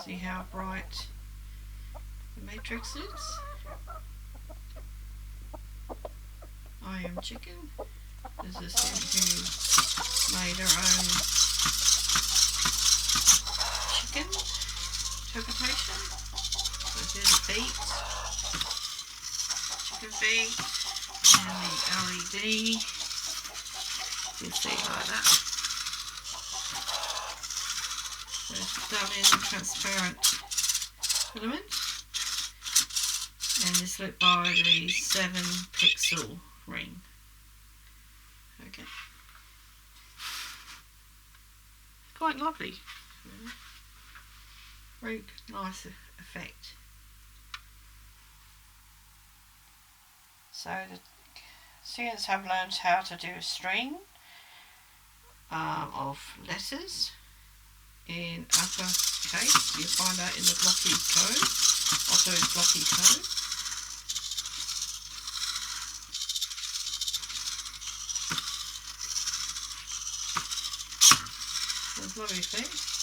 See how bright the matrix is? I am Chicken. This is him who made her own chicken interpretation. So here's the feet, chicken feet, and the LED. You see like that. So it's done in transparent filament, and it's lit by the 7 pixel ring. Okay. Quite lovely. Very nice effect. So the students have learned how to do a string of letters in uppercase. You'll find that in the Blocky code, Otto-Blocky code. Lovely effect.